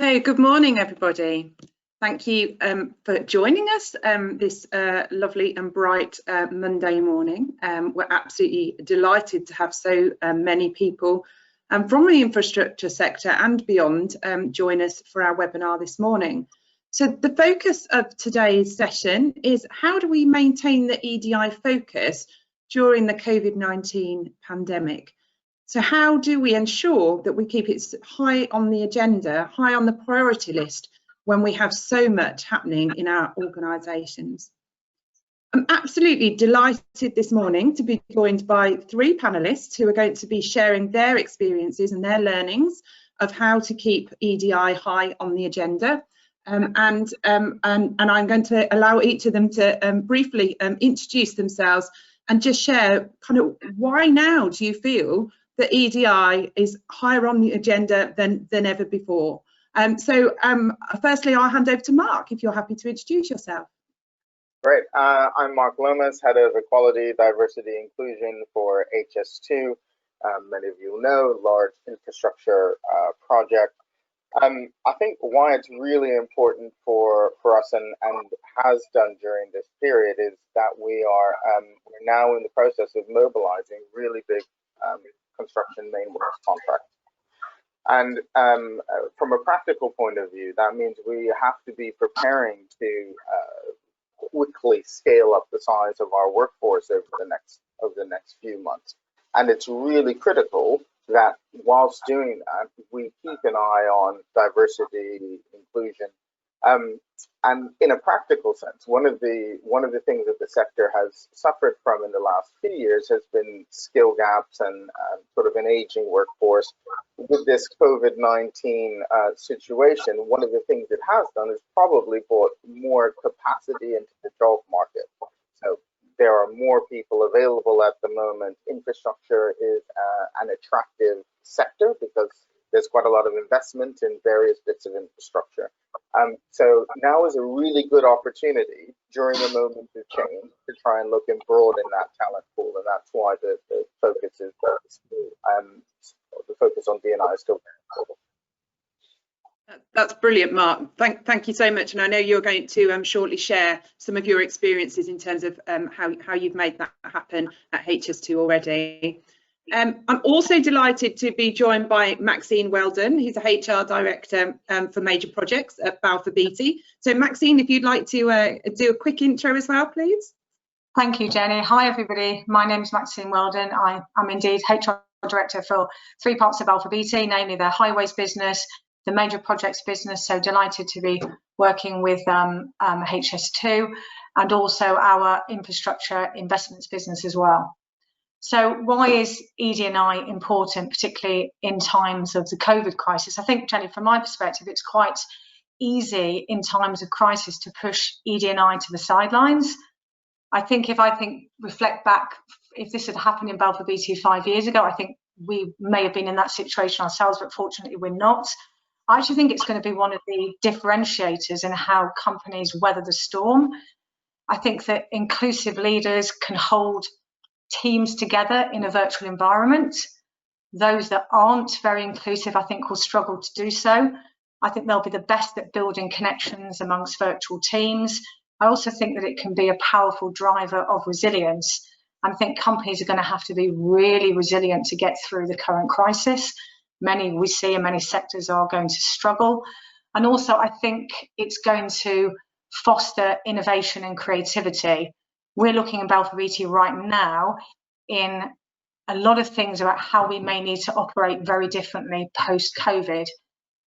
So good morning, everybody. Thank you for joining us this lovely and bright Monday morning. We're absolutely delighted to have so many people from the infrastructure sector and beyond join us for our webinar this morning. So the focus of today's session is how do we maintain the EDI focus during the COVID-19 pandemic? So how do we ensure that we keep it high on the agenda, high on the priority list when we have so much happening in our organisations? I'm absolutely delighted this morning to be joined by three panellists who are going to be sharing their experiences and their learnings of how to keep EDI high on the agenda. And I'm going to allow each of them to briefly introduce themselves and just share kind of why now do you feel that EDI is higher on the agenda than ever before. Firstly, I'll hand over to Mark, if you're happy to introduce yourself. Great. I'm Mark Lomas, Head of Equality, Diversity, Inclusion for HS2. Many of you know, large infrastructure project. I think why it's really important for us and has done during this period is that we're now in the process of mobilizing really big construction main works contracts. And from a practical point of view, that means we have to be preparing to quickly scale up the size of our workforce over the next few months. And it's really critical that whilst doing that, we keep an eye on diversity, inclusion, and in a practical sense, one of the things that the sector has suffered from in the last few years has been skill gaps and sort of an aging workforce. With this COVID-19 situation, one of the things it has done is probably brought more capacity into the job market. So there are more people available at the moment. Infrastructure is an attractive sector because there's quite a lot of investment in various bits of infrastructure. So now is a really good opportunity during a moment of change to try and look and broaden that talent pool, and that's why the focus is the focus on D&I is still very important. That's brilliant, Mark. Thank you so much. And I know you're going to shortly share some of your experiences in terms of how you've made that happen at HS2 already. I'm also delighted to be joined by Maxine Wheldon, who's a HR Director for Major Projects at Balfour Beatty. So Maxine, if you'd like to do a quick intro as well, please. Thank you, Jenny. Hi, everybody. My name is Maxine Wheldon. I'm indeed HR Director for three parts of Balfour Beatty, namely the highways business, the major projects business. So delighted to be working with HS2 and also our infrastructure investments business as well. So why is ED&I important, particularly in times of the COVID crisis? I think, Jenny, from my perspective, it's quite easy in times of crisis to push ED&I to the sidelines. I think reflect back, if this had happened in Balfour Beatty 5 years ago, I think we may have been in that situation ourselves, but fortunately we're not. I actually think it's going to be one of the differentiators in how companies weather the storm. I think that inclusive leaders can hold teams together in a virtual environment. Those that aren't very inclusive, I think, will struggle to do so. I think they'll be the best at building connections amongst virtual teams. I also think that it can be a powerful driver of resilience. I think companies are going to have to be really resilient to get through the current crisis. Many we see in many sectors are going to struggle. And also, I think it's going to foster innovation and creativity. We're looking at Balfour Beatty right now in a lot of things about how we may need to operate very differently post-COVID.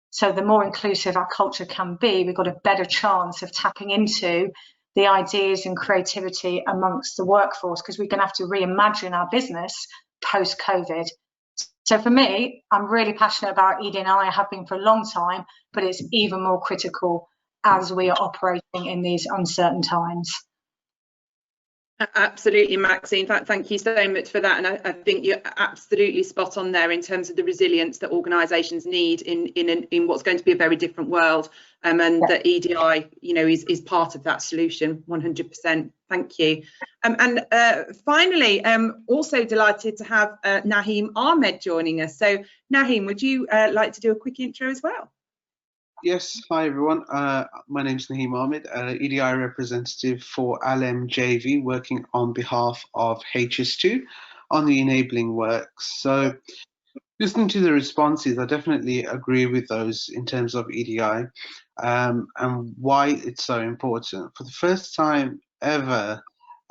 So the more inclusive our culture can be, we've got a better chance of tapping into the ideas and creativity amongst the workforce, because we're going to have to reimagine our business post-COVID. So for me, I'm really passionate about ED&I. I have been for a long time, but it's even more critical as we are operating in these uncertain times. Absolutely, Maxine. Thank you so much for that. And I think you're absolutely spot on there in terms of the resilience that organisations need in what's going to be a very different world. And that EDI, is part of that solution, 100%. Thank you. And finally, also delighted to have Naheem Ahmed joining us. So Naheem, would you like to do a quick intro as well? Yes, hi everyone. My name is Naheem Ahmed, EDI representative for LMJV, working on behalf of HS2 on the enabling works. So, listening to the responses, I definitely agree with those in terms of EDI and why it's so important. For the first time ever,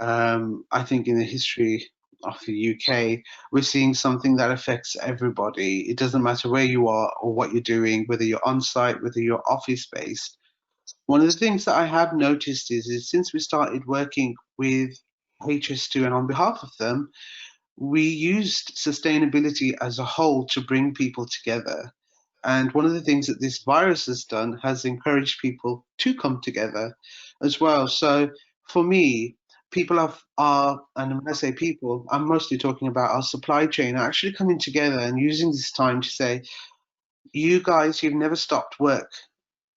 I think in the history of the UK, we're seeing something that affects everybody. It doesn't matter where you are or what you're doing, whether you're on site, whether you're office based. One of the things that I have noticed is since we started working with HS2 and on behalf of them, we used sustainability as a whole to bring people together. And one of the things that this virus has done has encouraged people to come together as well. So for me, people are, and when I say people, I'm mostly talking about our supply chain, are actually coming together and using this time to say, you guys, you've never stopped work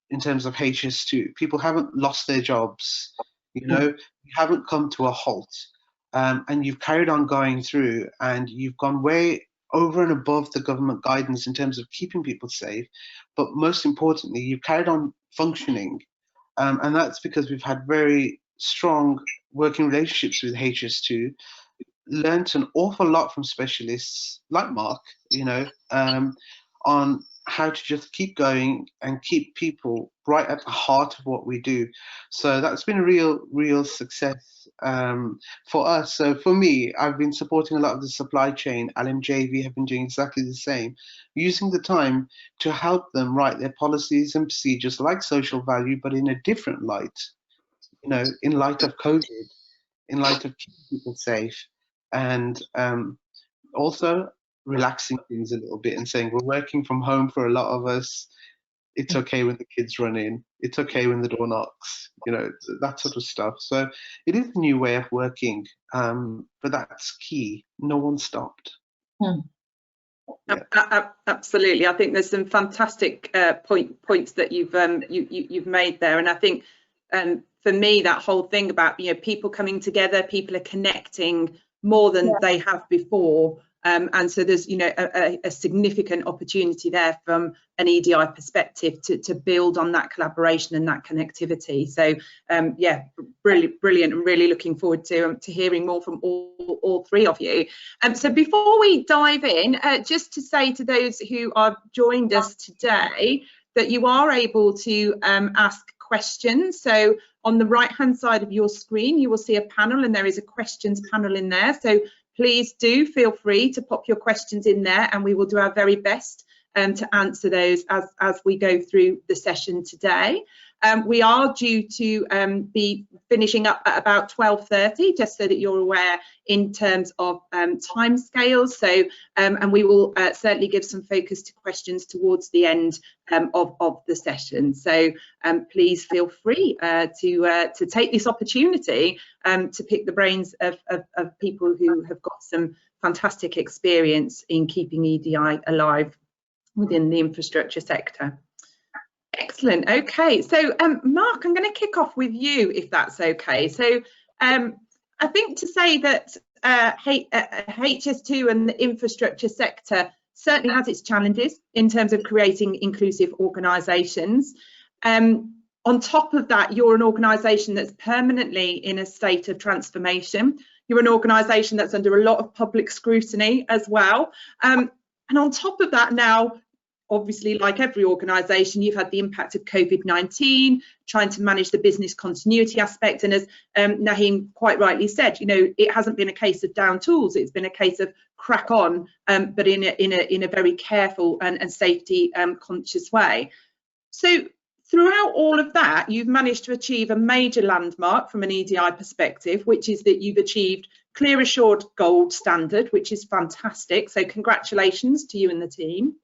in terms of HS2. People haven't lost their jobs, you know, you haven't come to a halt. And you've carried on going through, and you've gone way over and above the government guidance in terms of keeping people safe. But most importantly, you've carried on functioning. And that's because we've had very strong working relationships with HS2, learned an awful lot from specialists like Mark, you know, on how to just keep going and keep people right at the heart of what we do. So that's been a real success for us. So for me, I've been supporting a lot of the supply chain. LMJV have been doing exactly the same, using the time to help them write their policies and procedures like social value, but in a different light, you know, in light of COVID, in light of keeping people safe, and also relaxing things a little bit and saying we're working from home for a lot of us. It's okay when the kids run in. It's okay when the door knocks. You know, that sort of stuff. So it is a new way of working, but that's key. No one stopped. Yeah. Absolutely. I think there's some fantastic points that you've made there, and I think for me that whole thing about people coming together, people are connecting more than they have before. And so there's a significant opportunity there from an EDI perspective to build on that collaboration and that connectivity. So yeah, brilliant, and really looking forward to hearing more from all three of you. So before we dive in, just to say to those who have joined us today that you are able to ask questions. So on the right hand side of your screen you will see a panel, and there is a questions panel in there. So please do feel free to pop your questions in there, and we will do our very best to answer those as we go through the session today. We are due to be finishing up at about 12:30, just so that you're aware in terms of timescales. So, and we will certainly give some focus to questions towards the end of the session. So please feel free to take this opportunity to pick the brains of people who have got some fantastic experience in keeping EDI alive within the infrastructure sector. Excellent. Okay, so Mark, I'm going to kick off with you, if that's okay. So I think to say that HS2 and the infrastructure sector certainly has its challenges in terms of creating inclusive organisations. On top of that, you're an organisation that's permanently in a state of transformation. You're an organisation that's under a lot of public scrutiny as well. And on top of that now, obviously, like every organisation, you've had the impact of COVID-19, trying to manage the business continuity aspect. And as Naheem quite rightly said, it hasn't been a case of down tools. It's been a case of crack on, but in a very careful and safety conscious way. So throughout all of that, you've managed to achieve a major landmark from an EDI perspective, which is that you've achieved Clear Assured Gold standard, which is fantastic. So congratulations to you and the team.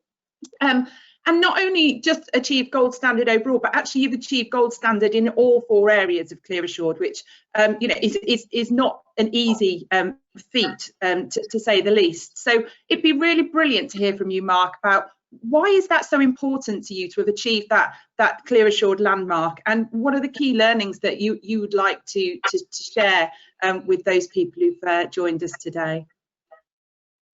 And not only just achieved gold standard overall, but actually you've achieved gold standard in all 4 areas of Clear Assured, which is not an easy feat, to say the least. So it'd be really brilliant to hear from you, Mark, about why is that so important to you to have achieved that Clear Assured landmark, and what are the key learnings that you would like to share with those people who've joined us today?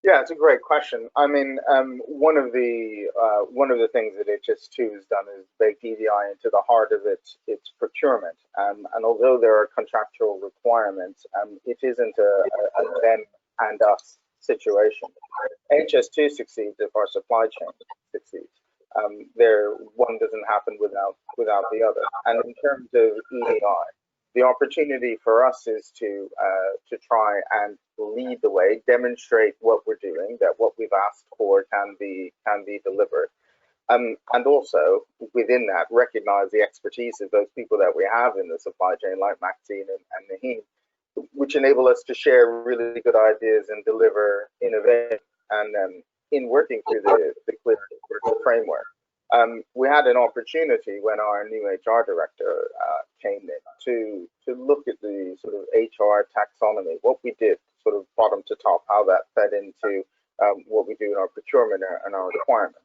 Yeah, it's a great question. I mean, one of the things that HS2 has done is baked EDI into the heart of its procurement. And although there are contractual requirements, it isn't a them and us situation. HS2 succeeds if our supply chain succeeds. One doesn't happen without the other. And in terms of EDI, the opportunity for us is to try and lead the way, demonstrate what we're doing, that what we've asked for can be delivered, and also within that recognize the expertise of those people that we have in the supply chain, like Maxine and Naheem, which enable us to share really good ideas and deliver innovation. And in working through the clear framework, we had an opportunity when our new HR director came in to look at the sort of HR taxonomy, what we did sort of bottom to top, how that fed into what we do in our procurement and our requirements.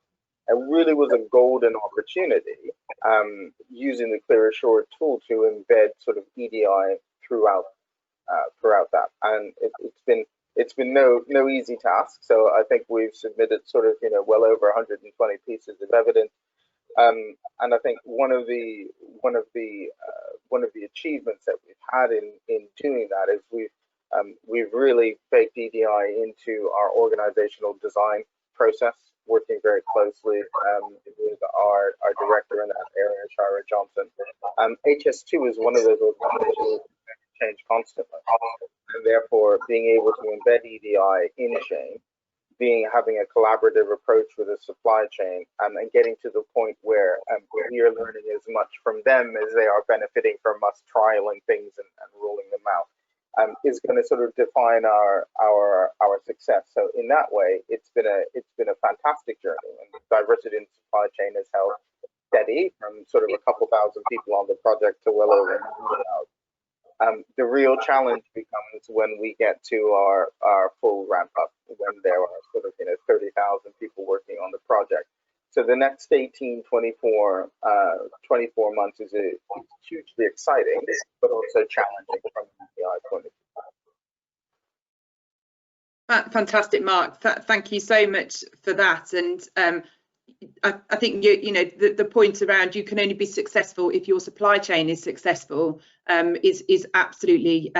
It really was a golden opportunity using the Clear Assured tool to embed sort of EDI throughout that, and it's been no easy task. So I think we've submitted sort of well over 120 pieces of evidence, and I think one of the achievements that we've had in doing that is we've really baked EDI into our organizational design process, working very closely with our director in that area, Shira Johnson. HS2 is one of those organizations that change constantly, and therefore being able to embed EDI in chain, having a collaborative approach with the supply chain, and getting to the point where we are learning as much from them as they are benefiting from us trialing things and rolling them out, is going to sort of define our success. So in that way, it's been a fantastic journey, and diversity in supply chain has held steady from sort of a couple thousand people on the project to well over 100,000. The real challenge becomes when we get to our full ramp up, when there are sort of 30,000 people working on the project. So the next 18, 24 months is hugely exciting, but also challenging from an EDI point of view. Fantastic, Mark. Thank you so much for that. And I think the point around you can only be successful if your supply chain is successful is absolutely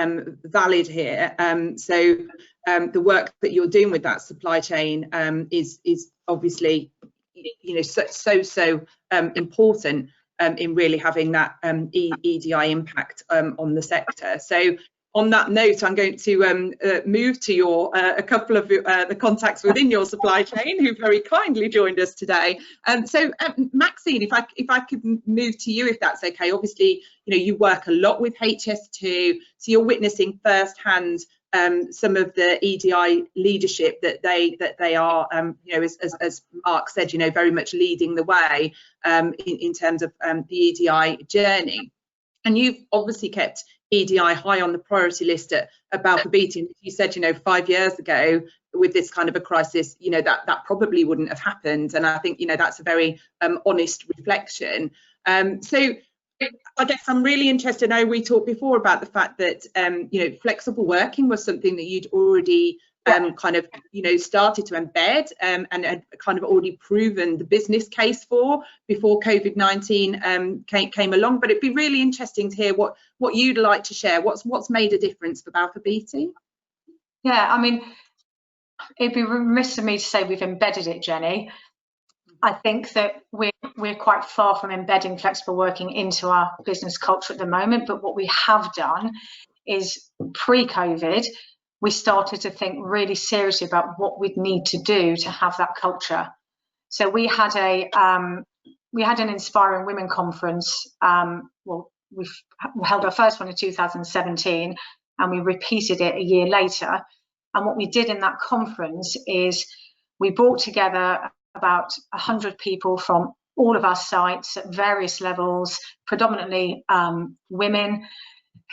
valid here. So the work that you're doing with that supply chain is obviously so important in really having that EDI impact on the sector. So on that note, I'm going to move to a couple of the contacts within your supply chain who very kindly joined us today. So Maxine, if I could move to you, if that's okay. Obviously, you work a lot with HS2, so you're witnessing firsthand some of the EDI leadership that they are, as Mark said, very much leading the way in terms of the EDI journey. And you've obviously kept EDI high on the priority list at Balfour Beatty. You said, 5 years ago, with this kind of a crisis, that probably wouldn't have happened. And I think, that's a very honest reflection. So I guess I'm really interested. I know we talked before about the fact that, flexible working was something that you'd already kind of, started to embed and had kind of already proven the business case for before COVID-19 came along. But it'd be really interesting to hear what you'd like to share. What's made a difference for Balfour Beatty? Yeah, I mean, it'd be remiss of me to say we've embedded it, Jenny. I think that we're quite far from embedding flexible working into our business culture at the moment. But what we have done is pre-COVID, we started to think really seriously about what we'd need to do to have that culture. So we had an Inspiring Women conference. We held our first one in 2017, and we repeated it a year later. And what we did in that conference is we brought together about 100 people from all of our sites at various levels, predominantly women,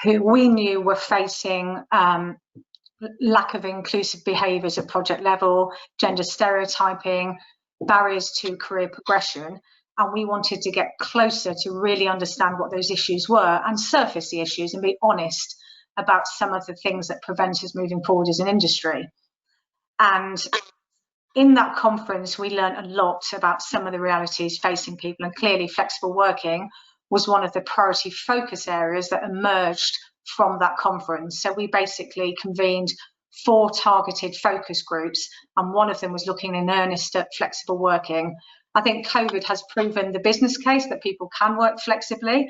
who we knew were facing lack of inclusive behaviours at project level, gender stereotyping, barriers to career progression. And we wanted to get closer to really understand what those issues were and surface the issues and be honest about some of the things that prevent us moving forward as an industry. And in that conference, we learned a lot about some of the realities facing people, and clearly flexible working was one of the priority focus areas that emerged from that conference. So we basically convened 4 targeted focus groups, and one of them was looking in earnest at flexible working. I think COVID has proven the business case that people can work flexibly.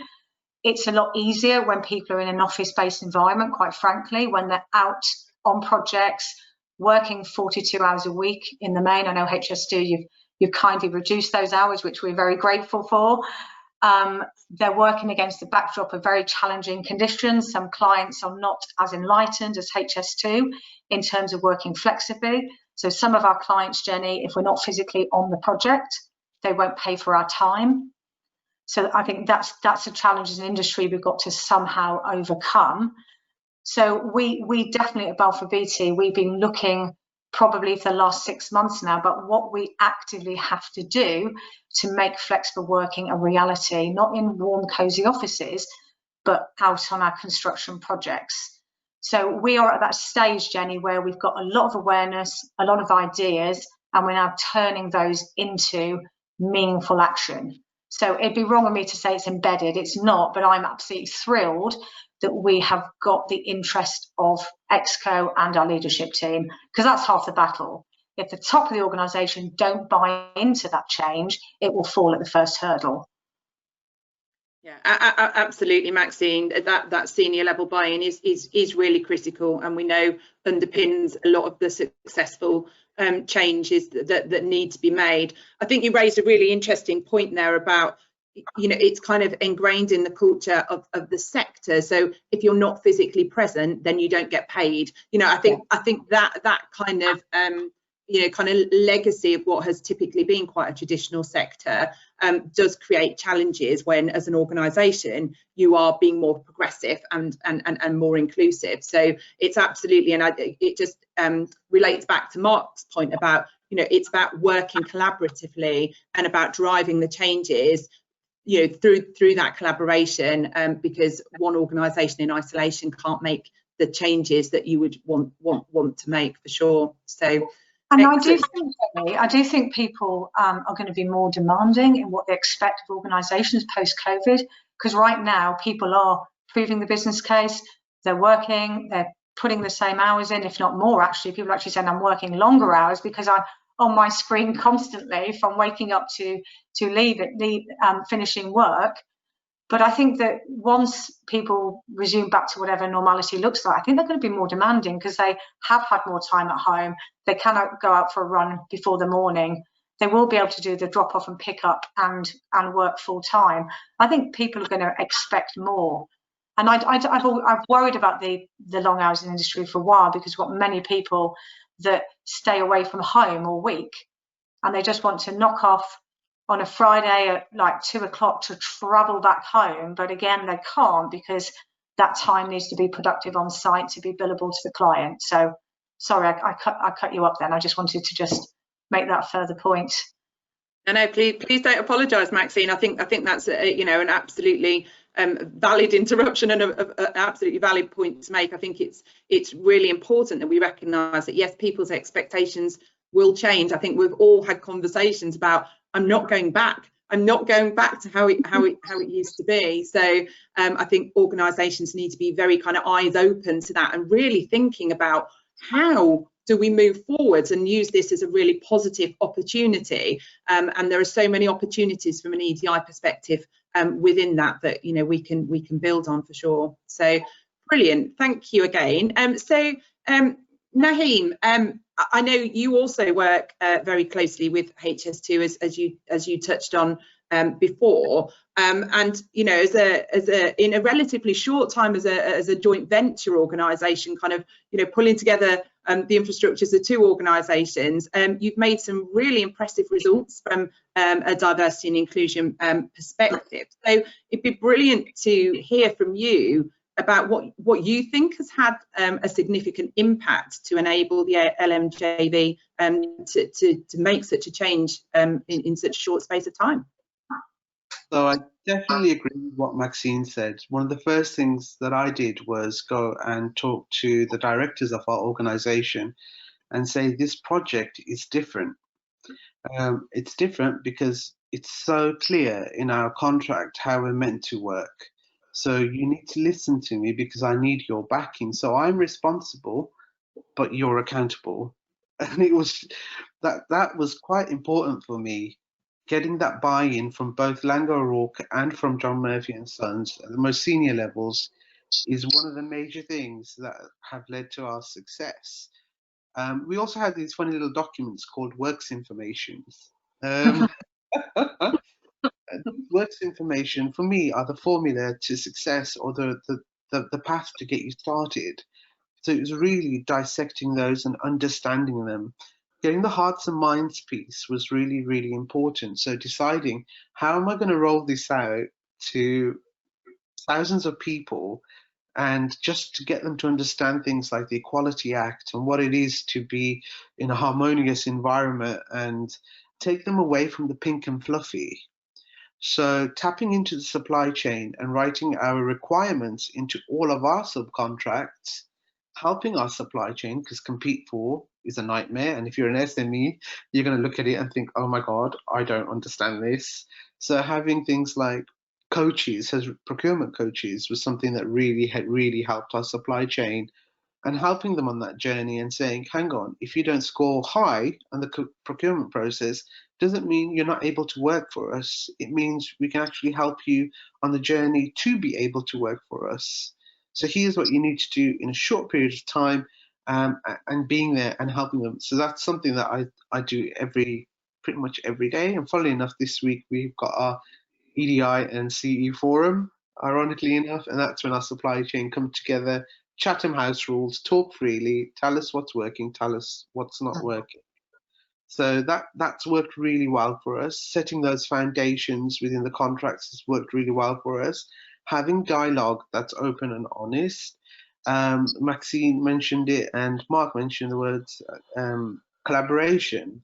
It's a lot easier when people are in an office-based environment, quite frankly, when they're out on projects, working 42 hours a week in the main. I know HS2, you've kindly reduced those hours, which we're very grateful for. They're working against the backdrop of very challenging conditions. Some clients are not as enlightened as HS2 in terms of working flexibly. So some of our clients, Jenny, if we're not physically on the project, they won't pay for our time. So I think that's a challenge as an industry we've got to somehow overcome. So we definitely at Balfour Beatty, we've been looking probably for the last 6 months now, but what we actively have to do to make flexible working a reality, not in warm, cozy offices, but out on our construction projects. So we are at that stage, Jenny, where we've got a lot of awareness, a lot of ideas, and we're now turning those into meaningful action. So it'd be wrong of me to say it's embedded. It's not, but I'm absolutely thrilled that we have got the interest of ExCo and our leadership team, because that's half the battle. If the top of the organisation don't buy into that change, it will fall at the first hurdle. Yeah, absolutely, Maxine. That senior level buy-in is really critical, and we know underpins a lot of the successful changes that need to be made. I think you raised a really interesting point there about, you know, it's kind of ingrained in the culture of the sector. So if you're not physically present, then you don't get paid. You know, I think that kind of you know, kind of legacy of what has typically been quite a traditional sector does create challenges when, as an organisation, you are being more progressive and more inclusive. So it's absolutely, and it just relates back to Mark's point about, you know, it's about working collaboratively and about driving the changes, you know, through that collaboration, because one organisation in isolation can't make the changes that you would want to make, for sure. So. And I do think people are going to be more demanding in what they expect of organisations post-COVID, because right now people are proving the business case. They're working, they're putting the same hours in, if not more. Actually, people are actually saying I'm working longer hours because I'm on my screen constantly from waking up to finishing work. But I think that once people resume back to whatever normality looks like, I think they're going to be more demanding because they have had more time at home. They cannot go out for a run before the morning. They will be able to do the drop off and pick up and work full time. I think people are going to expect more. And I've worried about the long hours in the industry for a while, because we've got many people that stay away from home all week and they just want to knock off on a Friday at like 2 o'clock to travel back home. But again, they can't, because that time needs to be productive on site to be billable to the client. So sorry, I cut you up then. I just wanted to just make that further point. No, please don't apologise, Maxine. I think that's you know, an absolutely valid interruption and an absolutely valid point to make. I think it's really important that we recognise that, yes, people's expectations will change. I think we've all had conversations about, I'm not going back to how it used to be. So I think organisations need to be very kind of eyes open to that and really thinking about how do we move forwards and use this as a really positive opportunity. And there are so many opportunities from an EDI perspective within that you know, we can build on, for sure. So brilliant, thank you again. So Naheem, I know you also work very closely with HS2 as you touched on before, and you know, in a relatively short time as a joint venture organisation, kind of, you know, pulling together the infrastructures of 2 organisations, you've made some really impressive results from a diversity and inclusion perspective. So it'd be brilliant to hear from you about what you think has had a significant impact to enable the LMJV to make such a change in such a short space of time. So I definitely agree with what Maxine said. One of the first things that I did was go and talk to the directors of our organisation and say this project is different. It's different because it's so clear in our contract how we're meant to work. So you need to listen to me because I need your backing. So I'm responsible, but you're accountable. And it was that was quite important for me, getting that buy-in from both Langer O'Rourke and from John Murphy and Sons at the most senior levels is one of the major things that have led to our success. We also had these funny little documents called works informations. Works information for me are the formula to success, or the path to get you started. So it was really dissecting those and understanding them. Getting the hearts and minds piece was really, really important. So deciding, how am I going to roll this out to thousands of people, and just to get them to understand things like the Equality Act and what it is to be in a harmonious environment, and take them away from the pink and fluffy. So tapping into the supply chain and writing our requirements into all of our subcontracts, helping our supply chain, because compete for is a nightmare. And if you're an SME, you're going to look at it and think, oh my God, I don't understand this. So having things like coaches, as procurement coaches, was something that really helped our supply chain, and helping them on that journey and saying, hang on, if you don't score high on the procurement process, doesn't mean you're not able to work for us. It means we can actually help you on the journey to be able to work for us. So here's what you need to do in a short period of time, and being there and helping them. So that's something that I do pretty much every day. And funnily enough, this week we've got our EDI and CE forum, ironically enough, and that's when our supply chain come together, Chatham House rules, talk freely, tell us what's working, tell us what's not working. So that's worked really well for us. Setting those foundations within the contracts has worked really well for us. Having dialogue that's open and honest. Maxine mentioned it, and Mark mentioned the words collaboration.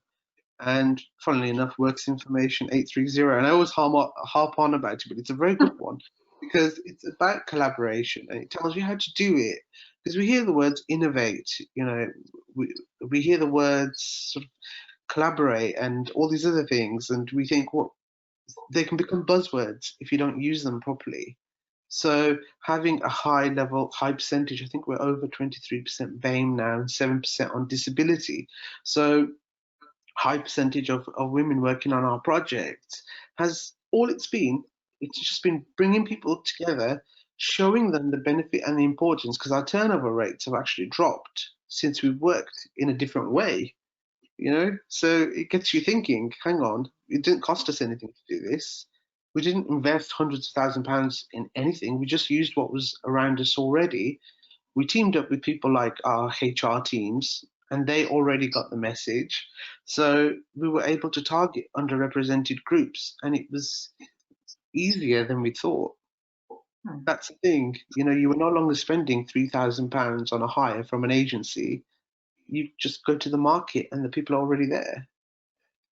And funnily enough, Works Information 830. And I always harp on about it, but it's a very good one, because it's about collaboration and it tells you how to do it. Because we hear the words innovate, we hear the words sort of collaborate and all these other things, and we think, well, they can become buzzwords if you don't use them properly. So having a high percentage, I think we're over 23% BAME now and 7% on disability. So high percentage of women working on our projects has it's just been bringing people together, showing them the benefit and the importance, because our turnover rates have actually dropped since we've worked in a different way, so it gets you thinking, hang on, it didn't cost us anything to do this. We didn't invest hundreds of £1,000s in anything. We just used what was around us already. We teamed up with people like our HR teams, and they already got the message. So we were able to target underrepresented groups, and it was easier than we thought. That's the thing, you were no longer spending £3,000 on a hire from an agency. You just go to the market and the people are already there.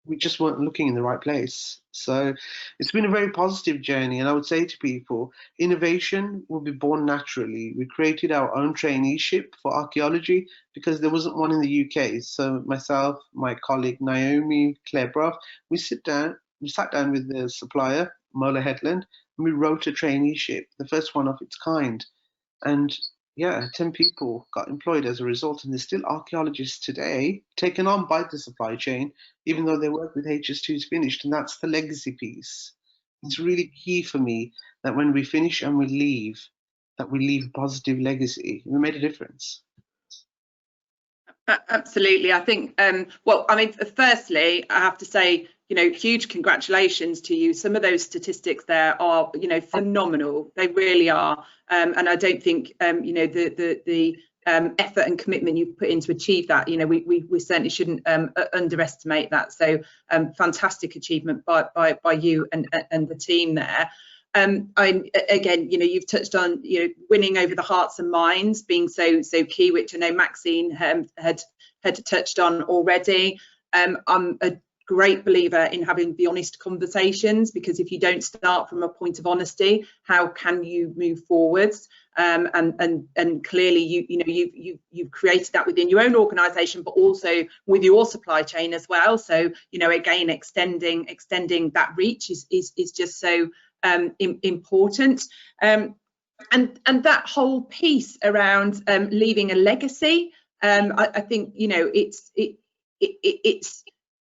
We just weren't looking in the right place. So it's been a very positive journey, and I would say to people, innovation will be born naturally. We created our own traineeship for archaeology because there wasn't one in the UK. So myself, my colleague Naomi, Claire Brough, we sat down with the supplier, Mola Headland, and we wrote a traineeship, the first one of its kind. And 10 people got employed as a result, and there's still archaeologists today taken on by the supply chain, even though their work with HS2 is finished, and that's the legacy piece. It's really key for me that when we finish and we leave, that we leave a positive legacy. We made a difference. Absolutely. I think, firstly, I have to say, huge congratulations to you. Some of those statistics there are, phenomenal. They really are. And I don't think, the effort and commitment you've put in to achieve that, we certainly shouldn't underestimate that. So fantastic achievement by you and the team there. Again, you've touched on, winning over the hearts and minds being so key, which I know Maxine had touched on already. I'm a great believer in having the honest conversations, because if you don't start from a point of honesty, how can you move forwards? And clearly you've created that within your own organisation, but also with your supply chain as well. So again, extending that reach is just so important. And that whole piece around leaving a legacy, I think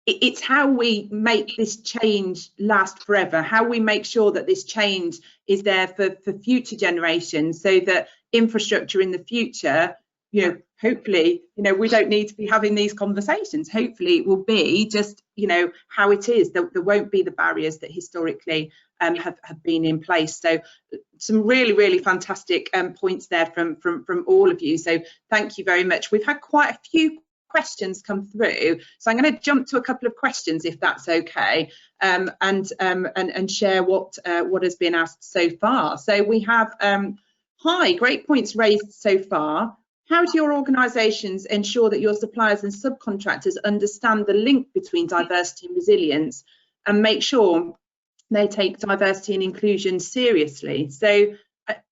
it's how we make this change last forever, how we make sure that this change is there for future generations, so that infrastructure in the future, hopefully, we don't need to be having these conversations. Hopefully it will be just, how it is. There won't be the barriers that historically have been in place. So some really, really fantastic points there from all of you. So thank you very much. We've had quite a few questions come through, so I'm going to jump to a couple of questions, if that's okay, and share what has been asked so far. So we have hi, great points raised so far. How do your organisations ensure that your suppliers and subcontractors understand the link between diversity and resilience, and make sure they take diversity and inclusion seriously? So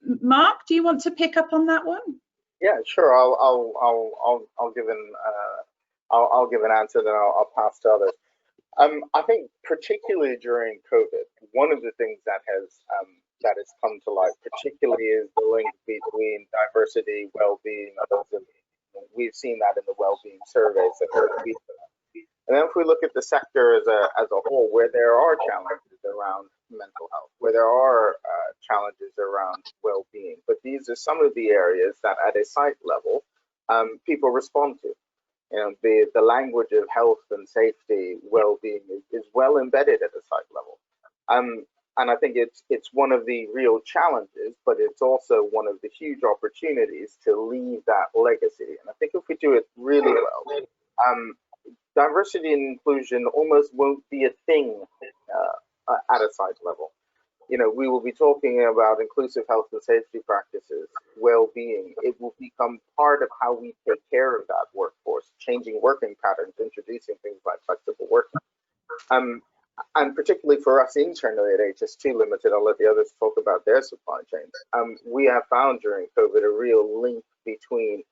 Mark, do you want to pick up on that one? Yeah, sure. I'll give an answer, then I'll pass to others. I think particularly during COVID, one of the things that has come to light, particularly, is the link between diversity, well-being. We've seen that in the well-being surveys that we've done. And then if we look at the sector as a whole, where there are challenges around mental health, where there are challenges around well-being, but these are some of the areas that at a site level people respond to. The language of health and safety, well-being is well embedded at a site level. And I think it's one of the real challenges, but it's also one of the huge opportunities to leave that legacy. And I think if we do it really well, diversity and inclusion almost won't be a thing at a site level. We will be talking about inclusive health and safety practices, well-being. It will become part of how we take care of that workforce, changing working patterns, introducing things like flexible working. And particularly for us internally at HS2 Limited, I'll let the others talk about their supply chains. We have found during COVID a real link between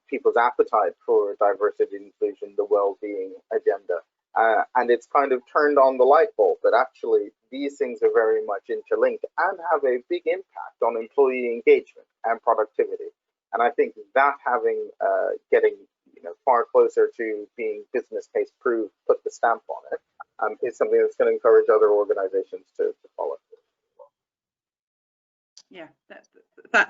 people's appetite for diversity and inclusion, the well-being agenda. And it's kind of turned on the light bulb that actually these things are very much interlinked and have a big impact on employee engagement and productivity. And I think that getting far closer to being business case proved, put the stamp on it, is something that's going to encourage other organizations to follow. Yeah,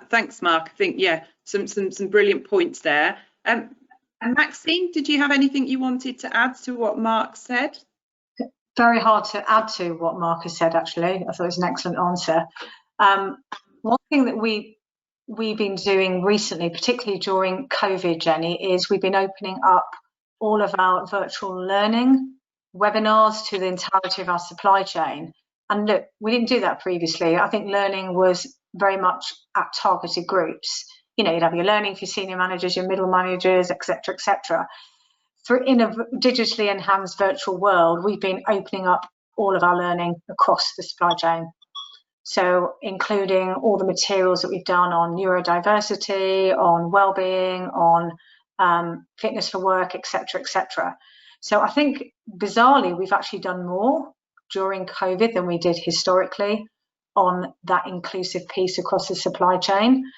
thanks, Mark. I think, yeah, some brilliant points there. And Maxine, did you have anything you wanted to add to what Mark said? Very hard to add to what Mark has said, actually. I thought it was an excellent answer. One thing that we've been doing recently, particularly during COVID, Jenny, is we've been opening up all of our virtual learning webinars to the entirety of our supply chain. And look, we didn't do that previously. I think learning was very much at targeted groups. You'd have your learning for your senior managers, your middle managers, etc., etc. In a digitally enhanced virtual world, we've been opening up all of our learning across the supply chain. So including all the materials that we've done on neurodiversity, on well-being, on fitness for work, etc., etc. So I think, bizarrely, we've actually done more during COVID than we did historically on that inclusive piece across the supply chain.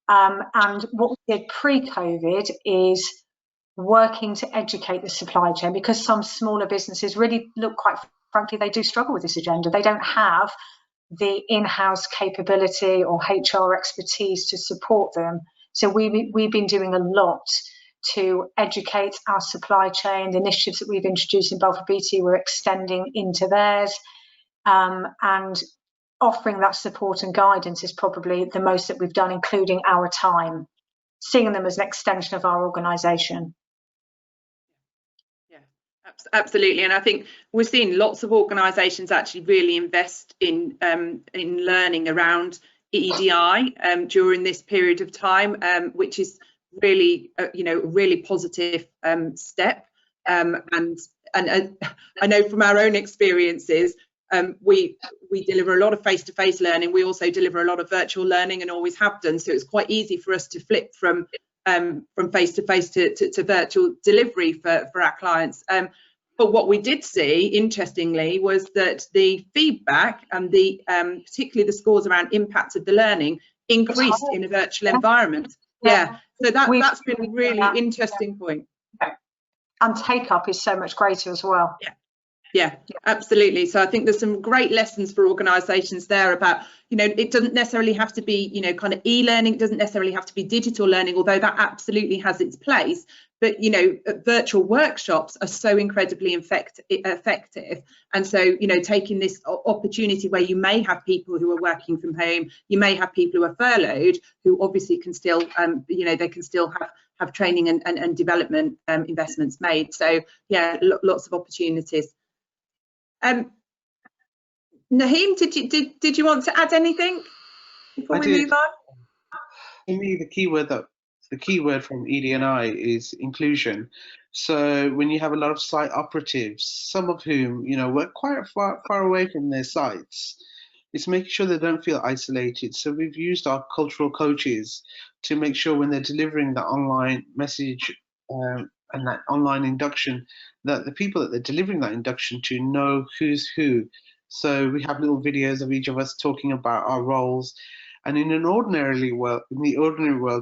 And what we did pre-COVID is working to educate the supply chain, because some smaller businesses really look, quite frankly, they do struggle with this agenda. They don't have the in-house capability or HR expertise to support them. So we've been doing a lot to educate our supply chain. The initiatives that we've introduced in Balfour Beatty, we're extending into theirs, and offering that support and guidance is probably the most that we've done, including our time, seeing them as an extension of our organisation. Yeah, absolutely. And I think we're seeing lots of organisations actually really invest in learning around EDI during this period of time, which is really, a really positive step. And and I know from our own experiences, we deliver a lot of face-to-face learning. We also deliver a lot of virtual learning and always have done. So it's quite easy for us to flip from face-to-face to virtual delivery for our clients. But what we did see, interestingly, was that the feedback and the particularly the scores around impact of the learning increased in a virtual environment. Yeah. So that's been a really interesting point. And take up is so much greater as well. Yeah, absolutely. So I think there's some great lessons for organisations there about, you know, it doesn't necessarily have to be, you know, kind of e-learning, it doesn't necessarily have to be digital learning, although that absolutely has its place. But, you know, virtual workshops are so incredibly effective. And so, you know, taking this opportunity where you may have people who are working from home, you may have people who are furloughed, who obviously can still, you know, they can still have training and development investments made. So, yeah, lots of opportunities. Naheem, did you want to add anything before we move on? For me, the keyword from ED&I is inclusion. So when you have a lot of site operatives, some of whom, you know, work quite far away from their sites, it's making sure they don't feel isolated. So we've used our cultural coaches to make sure when they're delivering the online message and that online induction, that the people that they're delivering that induction to know who's who. So we have little videos of each of us talking about our roles. And in the ordinary world,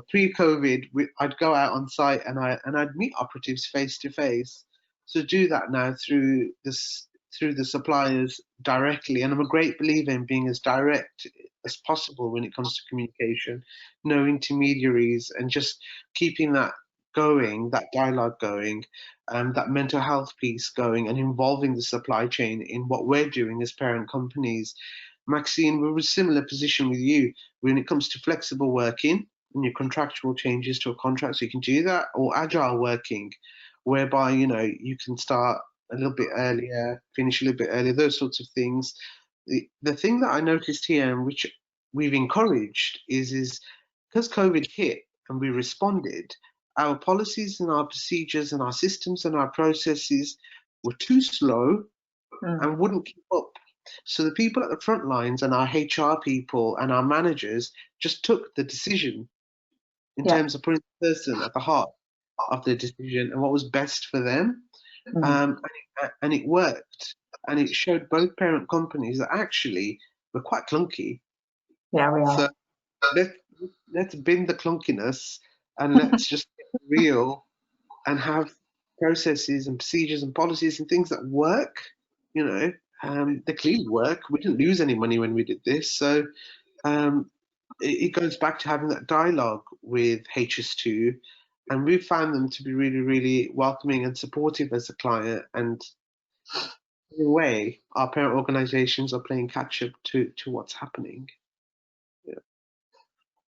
pre-COVID, I'd go out on site and I'd meet operatives face to face. So do that now through the suppliers directly. And I'm a great believer in being as direct as possible when it comes to communication, no intermediaries, and just keeping that going, that dialogue going, that mental health piece going, and involving the supply chain in what we're doing as parent companies. Maxine, we're in a similar position with you when it comes to flexible working and your contractual changes to a contract, so you can do that, or agile working, whereby, you know, you can start a little bit earlier, finish a little bit earlier, those sorts of things. The thing that I noticed here, and which we've encouraged, is because COVID hit and we responded, our policies and our procedures and our systems and our processes were too slow and wouldn't keep up. So the people at the front lines and our HR people and our managers just took the decision in terms of putting the person at the heart of the decision and what was best for them. And it worked. And it showed both parent companies that actually we're quite clunky. Yeah, we are. So let's bin the clunkiness and let's just get real and have processes and procedures and policies and things that work, you know. They clearly work. We didn't lose any money when we did this. So it goes back to having that dialogue with HS2, and we've found them to be really, really welcoming and supportive as a client. And in a way, our parent organisations are playing catch up to what's happening. Yeah.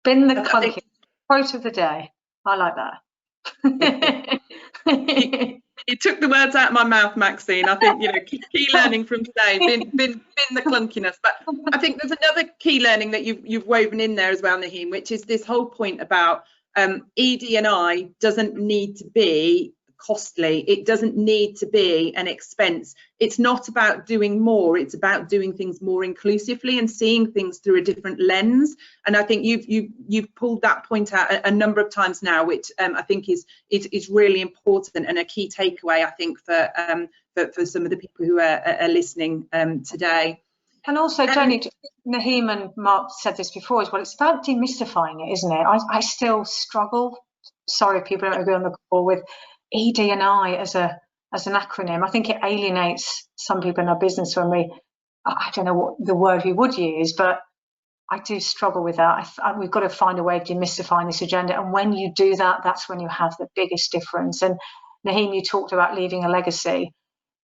Bin the clunky. Quote of the day. I like that. You took the words out of my mouth, Maxine. I think, you know, key learning from today, bin the clunkiness. But I think there's another key learning that you've woven in there as well, Naheem, which is this whole point about ED&I doesn't need to be costly. It doesn't need to be an expense. It's not about doing more. It's about doing things more inclusively and seeing things through a different lens. And I think you've pulled that point out a number of times now, which I think is really important and a key takeaway, I think, for some of the people who are listening today. And also, Tony, Naheem and Mark said this before as well, it's about demystifying it, isn't it? I still struggle, sorry people don't agree on the call, with ED&I as an acronym. I think it alienates some people in our business when I don't know what the word we would use, but I do struggle with that. We've got to find a way of demystifying this agenda. And when you do that, that's when you have the biggest difference. And Naheem, you talked about leaving a legacy.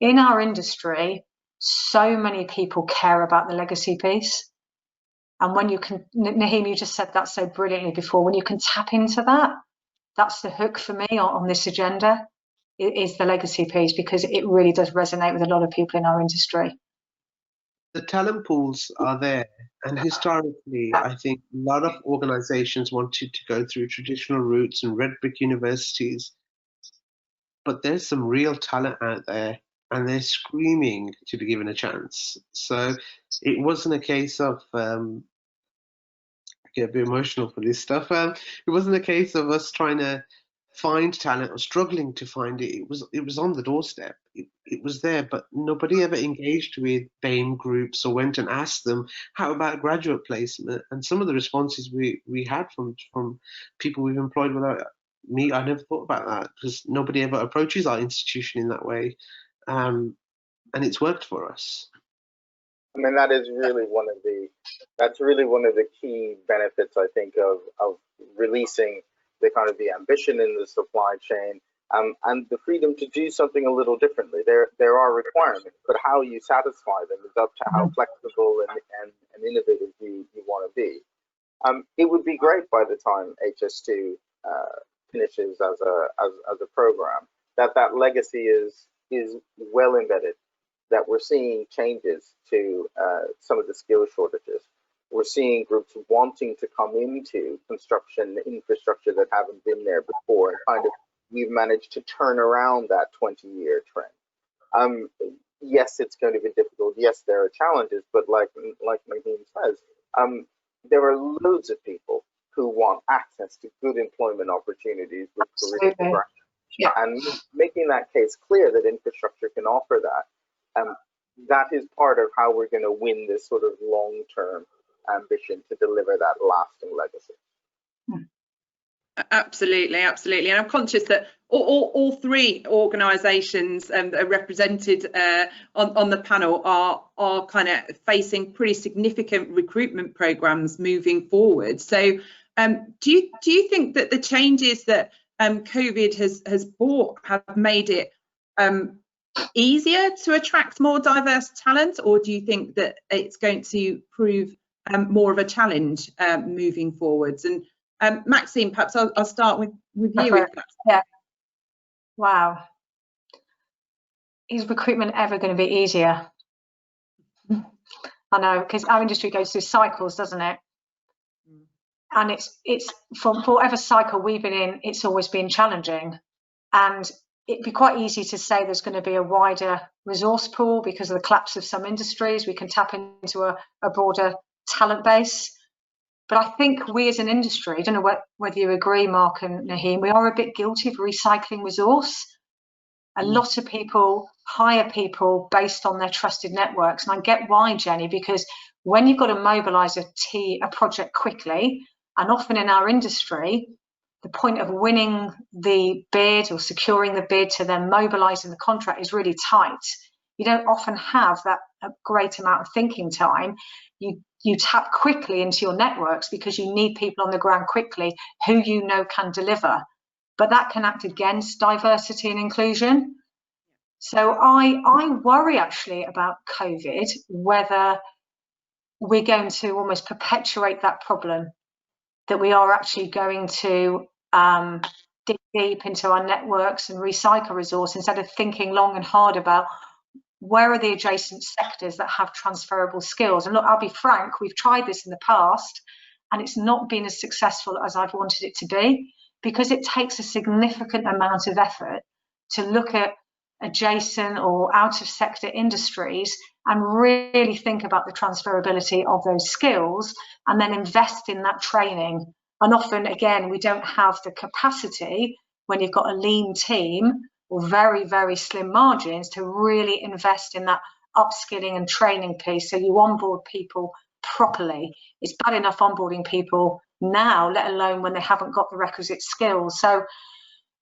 In our industry, so many people care about the legacy piece. And when you can, Naheem, you just said that so brilliantly before, when you can tap into that, that's the hook for me on this agenda, is the legacy piece, because it really does resonate with a lot of people in our industry. The talent pools are there, and historically, I think a lot of organizations wanted to go through traditional routes and red brick universities, but there's some real talent out there and they're screaming to be given a chance. So it wasn't a case of I get a bit emotional for this stuff. It wasn't a case of us trying to find talent or struggling to find it. It was on the doorstep. It was there, but nobody ever engaged with BAME groups or went and asked them, how about graduate placement? And some of the responses we had from people we've employed without me, I never thought about that, because nobody ever approaches our institution in that way. And it's worked for us. I mean, that's really one of the key benefits, I think, of releasing the kind of the ambition in the supply chain, and the freedom to do something a little differently. There are requirements, but how you satisfy them is up to how flexible and innovative you want to be. It would be great by the time HS2 finishes as a program that legacy is well embedded, that we're seeing changes to some of the skill shortages. We're seeing groups wanting to come into construction infrastructure that haven't been there before, and kind of we've managed to turn around that 20-year trend. Yes, it's going to be difficult. Yes, there are challenges, but like Naheem says, there are loads of people who want access to good employment opportunities with career progression. Yeah. And making that case clear that infrastructure can offer that, that is part of how we're going to win this sort of long-term ambition to deliver that lasting legacy. Absolutely, absolutely. And I'm conscious that all three organisations that are represented on the panel are kind of facing pretty significant recruitment programmes moving forward. So do you think that the changes that COVID has brought have made it easier to attract more diverse talent, or do you think that it's going to prove more of a challenge moving forwards? And Maxine, perhaps I'll start with you. Yeah. Wow. Is recruitment ever going to be easier? I know, because our industry goes through cycles, doesn't it? And it's for whatever cycle we've been in, it's always been challenging. And it'd be quite easy to say there's going to be a wider resource pool because of the collapse of some industries. We can tap into a broader talent base. But I think we as an industry, I don't know whether you agree, Mark and Naheem, we are a bit guilty of recycling resource. A lot of people hire people based on their trusted networks. And I get why, Jenny, because when you've got to mobilise a project quickly, and often in our industry, the point of winning the bid or securing the bid to then mobilising the contract is really tight. You don't often have that great amount of thinking time. You tap quickly into your networks because you need people on the ground quickly who you know can deliver. But that can act against diversity and inclusion. So I worry actually about COVID, whether we're going to almost perpetuate that problem, that we are actually going to dig deep into our networks and recycle resource instead of thinking long and hard about where are the adjacent sectors that have transferable skills. And look, I'll be frank, we've tried this in the past and it's not been as successful as I've wanted it to be, because it takes a significant amount of effort to look at adjacent or out of sector industries and really think about the transferability of those skills and then invest in that training. And often, again, we don't have the capacity when you've got a lean team or very, very slim margins to really invest in that upskilling and training piece. So you onboard people properly. It's bad enough onboarding people now, let alone when they haven't got the requisite skills. So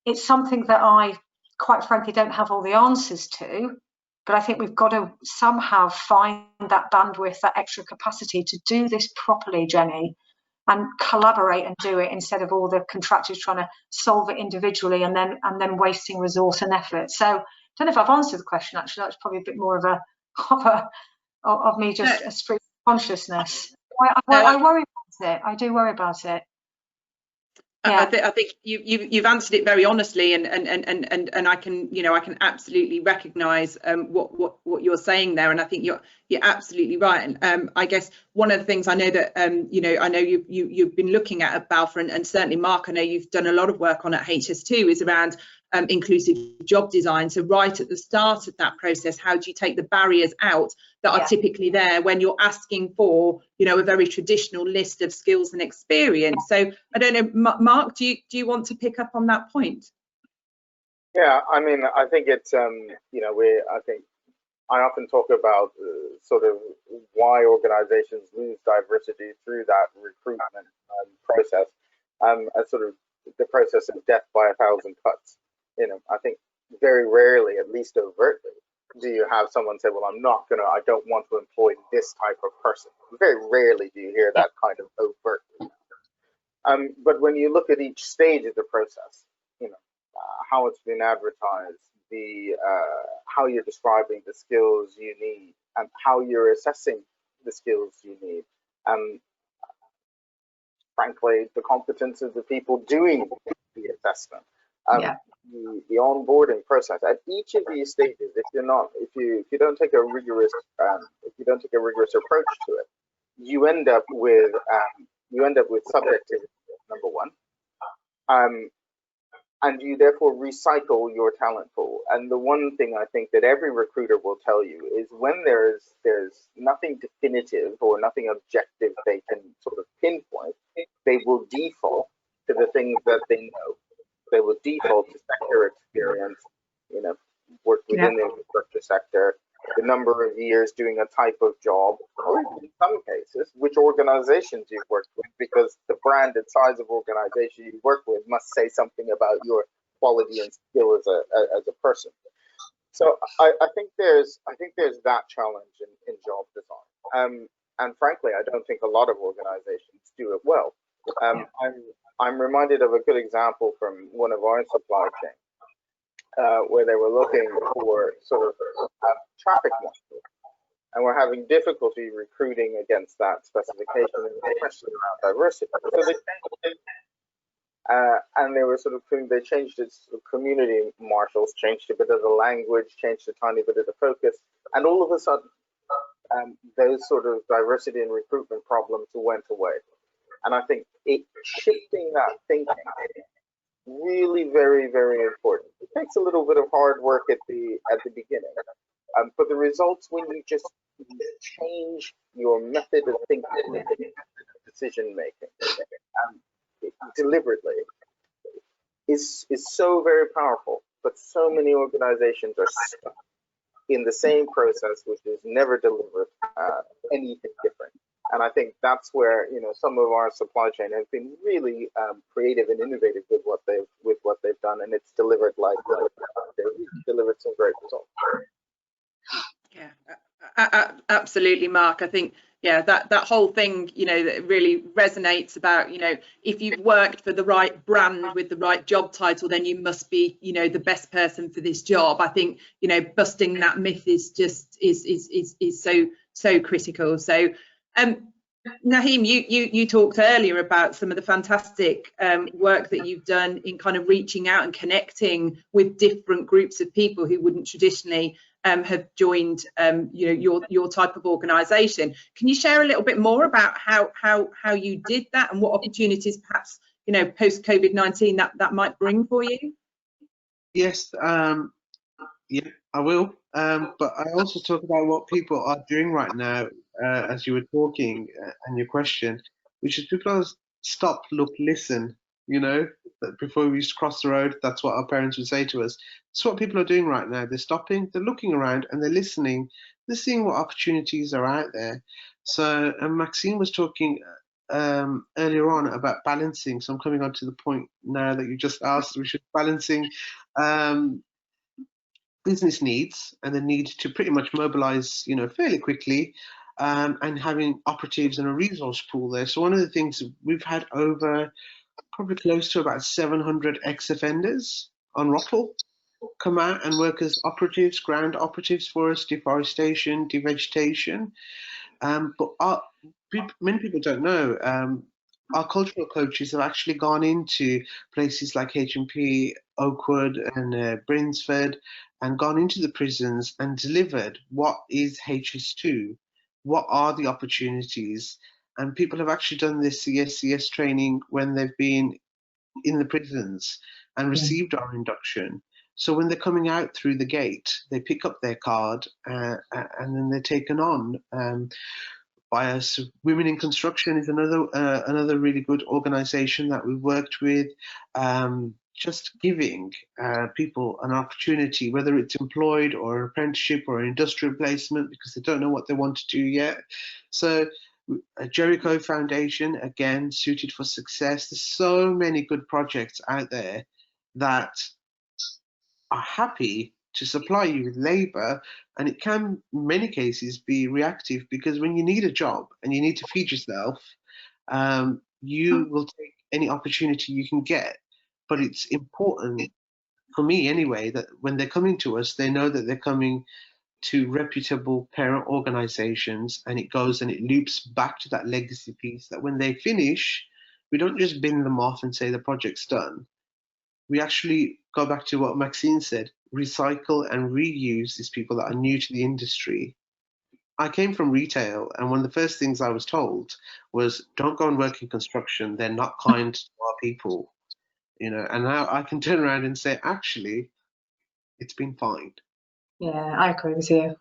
it's something that I, quite frankly, don't have all the answers to, but I think we've got to somehow find that bandwidth, that extra capacity to do this properly, Jenny, and collaborate and do it instead of all the contractors trying to solve it individually and then wasting resource and effort. So I don't know if I've answered the question. Actually, that's probably a bit more of me just a street consciousness. I worry about it. I do worry about it. Yeah. I think you've answered it very honestly, and I can absolutely recognise what you're saying there, and I think you're absolutely right. And I guess one of the things I know that I know you've been looking at Balfour, and certainly Mark, I know you've done a lot of work on at HS2, is around inclusive job design. So right at the start of that process, how do you take the barriers out that are typically there when you're asking for, you know, a very traditional list of skills and experience? So I don't know, Mark, do you want to pick up on that point? Yeah, I mean, I think it's you know, I often talk about sort of why organizations lose diversity through that recruitment process, as sort of the process of death by a thousand cuts. You know, I think very rarely, at least overtly, do you have someone say, well, I don't want to employ this type of person. Very rarely do you hear that kind of overtly. But when you look at each stage of the process, you know, how it's been advertised, how you're describing the skills you need, and how you're assessing the skills you need, and frankly, the competence of the people doing the assessment, the onboarding process at each of these stages. If you don't take a rigorous approach to it, you end up with subjectivity, number one. And you therefore recycle your talent pool. And the one thing I think that every recruiter will tell you is when there's nothing definitive or nothing objective they can sort of pinpoint, they will default to the things that they know. They will default to sector experience, you know, worked within the infrastructure sector, the number of years doing a type of job, or in some cases, which organizations you've worked with, because the brand and size of organization you work with must say something about your quality and skill as a person. So I think there's that challenge in job design. And frankly, I don't think a lot of organizations do it well. I'm reminded of a good example from one of our supply chains. Where they were looking for sort of traffic marshals, and we're having difficulty recruiting against that specification, especially around diversity. So they changed it, and they were sort of they changed it. Community marshals changed a bit of the language, changed a tiny bit of the focus, and all of a sudden, those sort of diversity and recruitment problems went away. And I think shifting that thinking. Really very, very important. It takes a little bit of hard work at the beginning, but the results when you just change your method of thinking, decision making, deliberately, is so very powerful. But so many organizations are stuck in the same process, which is never delivered anything different. And I think that's where, you know, some of our supply chain has been really creative and innovative with what they've done, and it's delivered they've delivered some great results. Yeah, absolutely, Mark. I think that whole thing, you know, that really resonates about, you know, if you've worked for the right brand with the right job title, then you must be, you know, the best person for this job. I think, you know, busting that myth is just is so critical. So. Naheem, you talked earlier about some of the fantastic work that you've done in kind of reaching out and connecting with different groups of people who wouldn't traditionally have joined you know, your type of organisation. Can you share a little bit more about how you did that and what opportunities perhaps, you know, post COVID-19 that might bring for you? Yes, yeah, I will. But I also talk about what people are doing right now, as you were talking and your question, which is people are stop, look, listen. You know, before we used to cross the road, that's what our parents would say to us. It's what people are doing right now. They're stopping, they're looking around, and they're listening. They're seeing what opportunities are out there. So, and Maxine was talking earlier on about balancing. So I'm coming on to the point now that you just asked. We should balancing business needs and the need to pretty much mobilize, you know, fairly quickly, and having operatives and a resource pool there. So one of the things we've had over probably close to about 700 ex-offenders on ROTL come out and work as operatives, ground operatives for us, deforestation, devegetation. But many people don't know, our cultural coaches have actually gone into places like H&P, Oakwood and Brinsford, and gone into the prisons and delivered what is HS2, what are the opportunities. And people have actually done this CSCS training when they've been in the prisons and received our induction. So when they're coming out through the gate, they pick up their card and then they're taken on by us. Women in Construction is another really good organisation that we worked with. Just giving people an opportunity, whether it's employed or an apprenticeship or an industrial placement, because they don't know what they want to do yet. So Jericho Foundation, again, suited for success. There's so many good projects out there that are happy to supply you with labour, and it can, in many cases, be reactive, because when you need a job and you need to feed yourself, you will take any opportunity you can get. But it's important, for me anyway, that when they're coming to us, they know that they're coming to reputable parent organisations, and it goes and it loops back to that legacy piece, that when they finish, we don't just bin them off and say the project's done. We actually go back to what Maxine said, recycle and reuse these people that are new to the industry. I came from retail, and one of the first things I was told was, don't go and work in construction, they're not kind to our people. You know, and now I can turn around and say, actually, it's been fine. Yeah, I agree with you.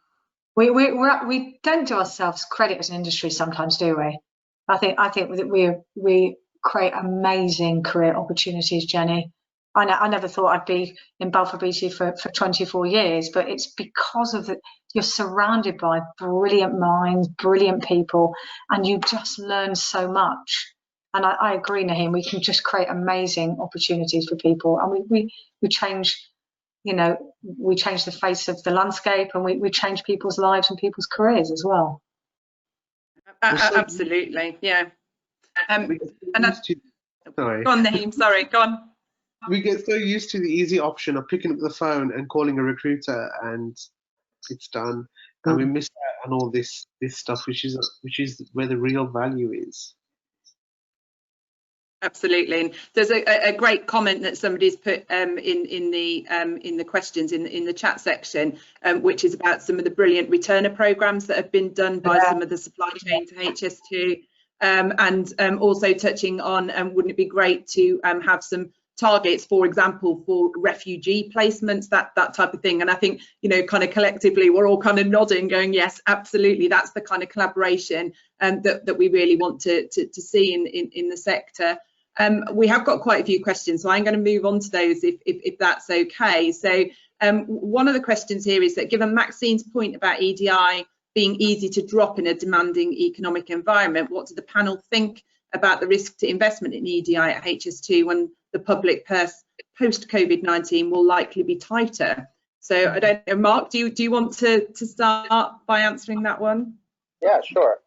We don't do ourselves credit as an industry sometimes, do we? I think that we create amazing career opportunities, Jenny. I never thought I'd be in Balfour Beatty for 24 years, but it's because of you're surrounded by brilliant minds, brilliant people, and you just learn so much. And I agree, Naheem, we can just create amazing opportunities for people, and we change, you know, we change the face of the landscape, and we change people's lives and people's careers as well. Absolutely, yeah. Sorry. Go on, Naheem, sorry, go on. We get so used to the easy option of picking up the phone and calling a recruiter and it's done, and we miss out on all this stuff, which is where the real value is. Absolutely, and there's a great comment that somebody's put in the questions in the chat section, which is about some of the brilliant returner programs that have been done by some of the supply chain to HS2, and also touching on, wouldn't it be great to have some targets, for example, for refugee placements, that type of thing. And I think, you know, kind of collectively we're all kind of nodding, going, yes, absolutely, that's the kind of collaboration that we really want to see in the sector. We have got quite a few questions, so I'm going to move on to those if that's okay. So one of the questions here is that, given Maxine's point about EDI being easy to drop in a demanding economic environment, what do the panel think about the risk to investment in EDI at HS2 when the public purse post-COVID-19 will likely be tighter? So I don't know, Mark, do you want to start by answering that one? Yeah, sure.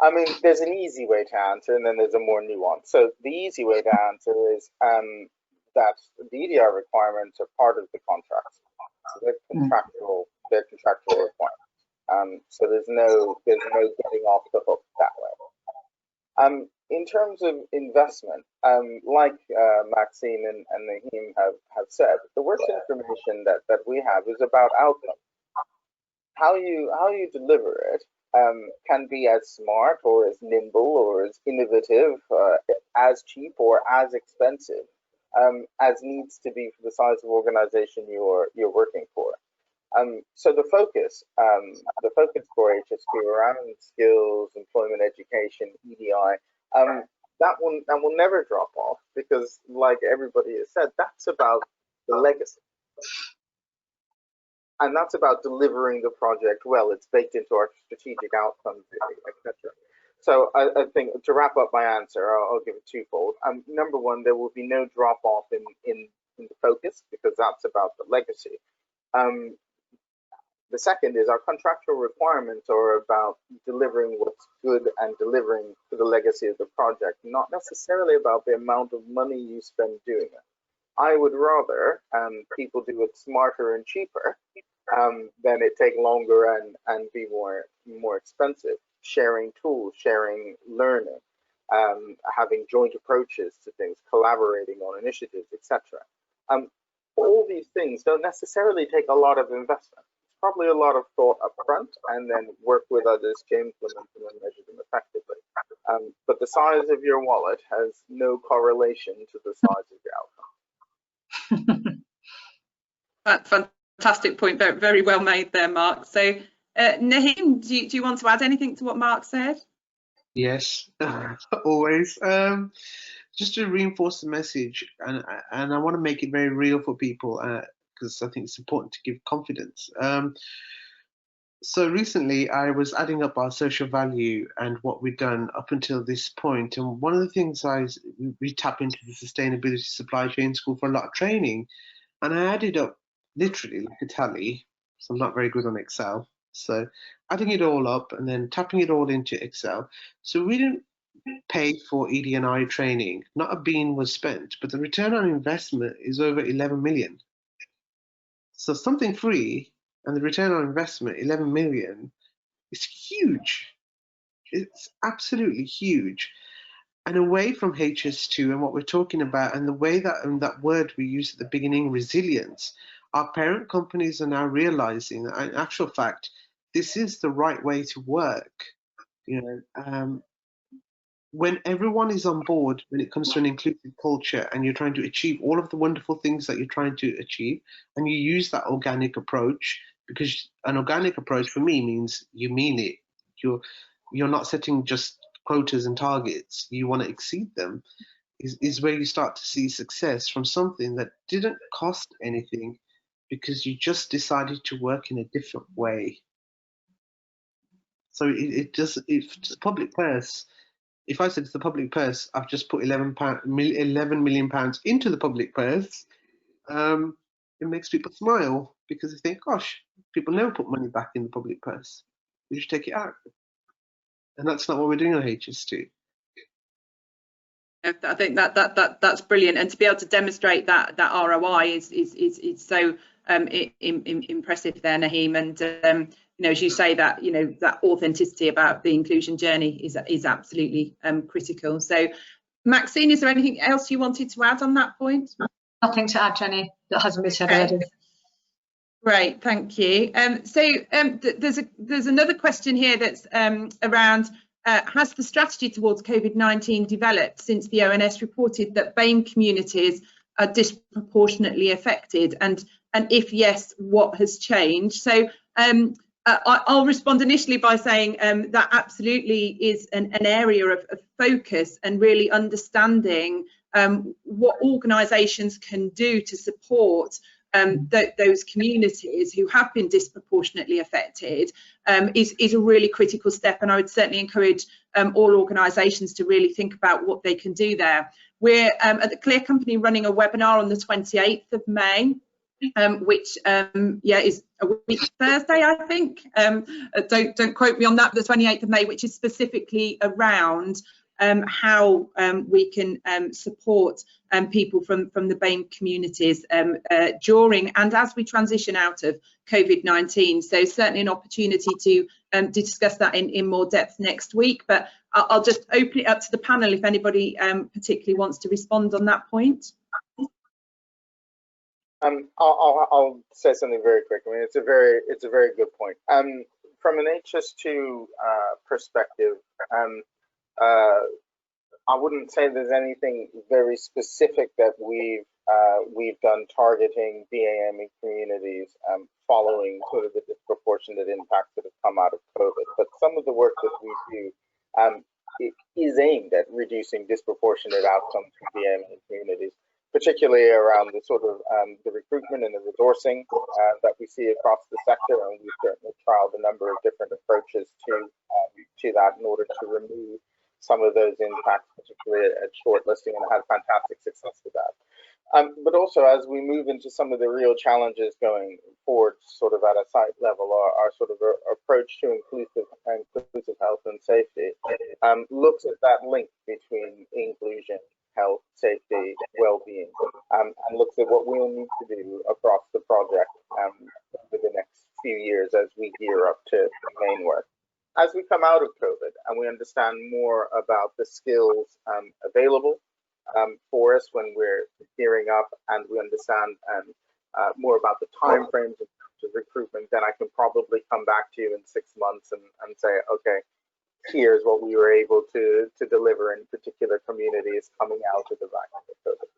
I mean, there's an easy way to answer, and then there's a more nuanced. So the easy way to answer is that the EDI requirements are part of the contracts. So they're contractual requirements. So there's no getting off the hook that way. In terms of investment, like Maxine and Naheem have said, the worst information that we have is about outcome. How you deliver it can be as smart or as nimble or as innovative, as cheap or as expensive as needs to be for the size of organization you're working for. So the focus for HSQ around skills, employment, education, EDI, that will never drop off, because, like everybody has said, that's about the legacy. And that's about delivering the project well. It's baked into our strategic outcomes, etc. So I think, to wrap up my answer, I'll give it twofold. Number one, there will be no drop off in the focus, because that's about the legacy. The second is our contractual requirements are about delivering what's good and delivering to the legacy of the project, not necessarily about the amount of money you spend doing it. I would rather people do it smarter and cheaper than it take longer and be more expensive. Sharing tools, sharing learning, having joint approaches to things, collaborating on initiatives, etc. All these things don't necessarily take a lot of investment. It's probably a lot of thought up front, and then work with others to implement them and measure them effectively. but the size of your wallet has no correlation to the size of your outcome. That's fantastic point. Very, very well made there, Mark. So, Naheem, do you want to add anything to what Mark said? Yes, always. Just to reinforce the message, and I want to make it very real for people, because I think it's important to give confidence. So recently I was adding up our social value and what we've done up until this point, and one of the things we tap into the Sustainability Supply Chain School for a lot of training, and I added up literally like a tally, so I'm not very good on Excel, so adding it all up and then tapping it all into Excel. So we didn't pay for ED&I training, not a bean was spent, but the return on investment is over 11 million. So something free and the return on investment, 11 million, is huge. It's absolutely huge. And away from HS2 and what we're talking about, and the way that word we used at the beginning, resilience, our parent companies are now realizing that in actual fact, this is the right way to work. You know, when everyone is on board, when it comes to an inclusive culture and you're trying to achieve all of the wonderful things that you're trying to achieve, and you use that organic approach, because an organic approach for me means you mean it. You're not setting just quotas and targets. You want to exceed them, is where you start to see success from something that didn't cost anything because you just decided to work in a different way. So it's public purse. If I said to the public purse, I've just put 11 million pounds into the public purse, it makes people smile because they think, gosh, people never put money back in the public purse. You should take it out. And that's not what we're doing on HS2. I think that's brilliant, and to be able to demonstrate that ROI is so impressive there, Naheem. And you know, as you say, that that authenticity about the inclusion journey is absolutely critical. So, Maxine, is there anything else you wanted to add on that point? Nothing to add, Jenny, that hasn't been said already. Great, thank you. There's another question here that's around. Has the strategy towards COVID-19 developed since the ONS reported that BAME communities are disproportionately affected? And if yes, what has changed? So I'll respond initially by saying that absolutely is an area of focus, and really understanding what organisations can do to support those communities who have been disproportionately affected is a really critical step, and I would certainly encourage all organisations to really think about what they can do there. We're at the Clear Company running a webinar on the 28th of May, which is a week Thursday, I think. Don't quote me on that, but the 28th of May, which is specifically around how we can support people from the BAME communities during and as we transition out of COVID-19. So certainly an opportunity to discuss that in more depth next week, but I'll just open it up to the panel if anybody particularly wants to respond on that point. I'll say something very quick. I mean, it's a very good point. From an HS2 perspective, I wouldn't say there's anything very specific that we've done targeting BAME communities following sort of the disproportionate impacts that have come out of COVID. But some of the work that we do it is aimed at reducing disproportionate outcomes for BAME communities, particularly around the sort of the recruitment and the resourcing that we see across the sector, and we've certainly trialed a number of different approaches to that in order to remove some of those impacts, particularly at shortlisting, and had fantastic success with that. But also, as we move into some of the real challenges going forward, sort of at a site level, our sort of approach to inclusive health and safety looks at that link between inclusion, health, safety, well-being, and looks at what we'll need to do across the project over the next few years as we gear up to main work. As we come out of COVID and we understand more about the skills available for us when we're gearing up, and we understand more about the time frames of recruitment, then I can probably come back to you in 6 months and say, okay, here's what we were able to deliver in particular communities coming out of the back of COVID.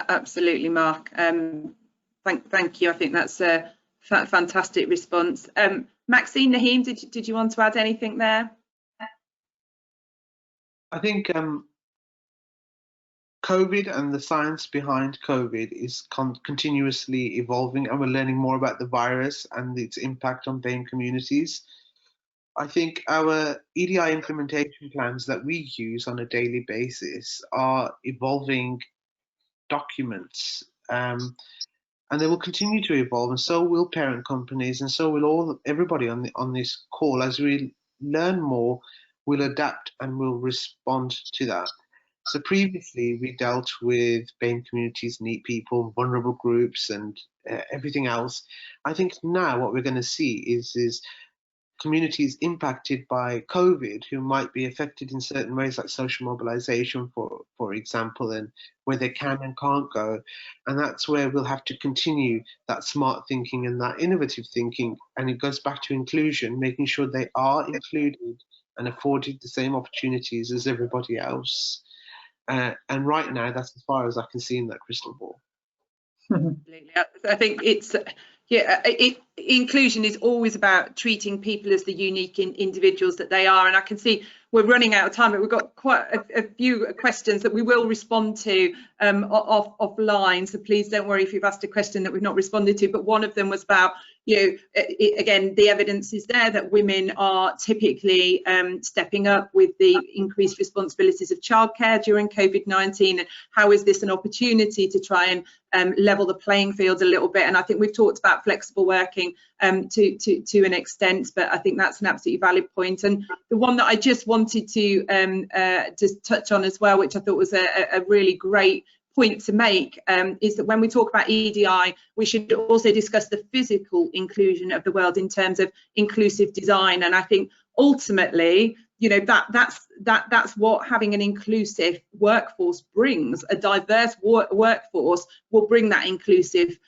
Absolutely, Mark. Thank you. I think that's a fantastic response. Maxine, Naheem, did you want to add anything there? I think COVID and the science behind COVID is continuously evolving, and we're learning more about the virus and its impact on BAME communities. I think our EDI implementation plans that we use on a daily basis are evolving documents, and they will continue to evolve, and so will parent companies, and so will everybody on this call. As we learn more, we'll adapt and we'll respond to that. So previously we dealt with BAME communities, neat people, vulnerable groups, and everything else. I think now what we're going to see is communities impacted by COVID who might be affected in certain ways, like social mobilization, for example, and where they can and can't go. And that's where we'll have to continue that smart thinking and that innovative thinking. And it goes back to inclusion, making sure they are included and afforded the same opportunities as everybody else. And right now, that's as far as I can see in that crystal ball. Absolutely. I think it's, inclusion is always about treating people as the unique individuals that they are. And I can see we're running out of time, but we've got quite a few questions that we will respond to offline. So please don't worry if you've asked a question that we've not responded to. But one of them was about, again, the evidence is there that women are typically stepping up with the increased responsibilities of childcare during COVID-19. And how is this an opportunity to try and level the playing field a little bit? And I think we've talked about flexible working to an extent, but I think that's an absolutely valid point. And the one that I just wanted to just touch on as well, which I thought was a really great point to make, is that when we talk about EDI, we should also discuss the physical inclusion of the world in terms of inclusive design. And I think ultimately, that's what having an inclusive workforce brings. A diverse workforce will bring that inclusive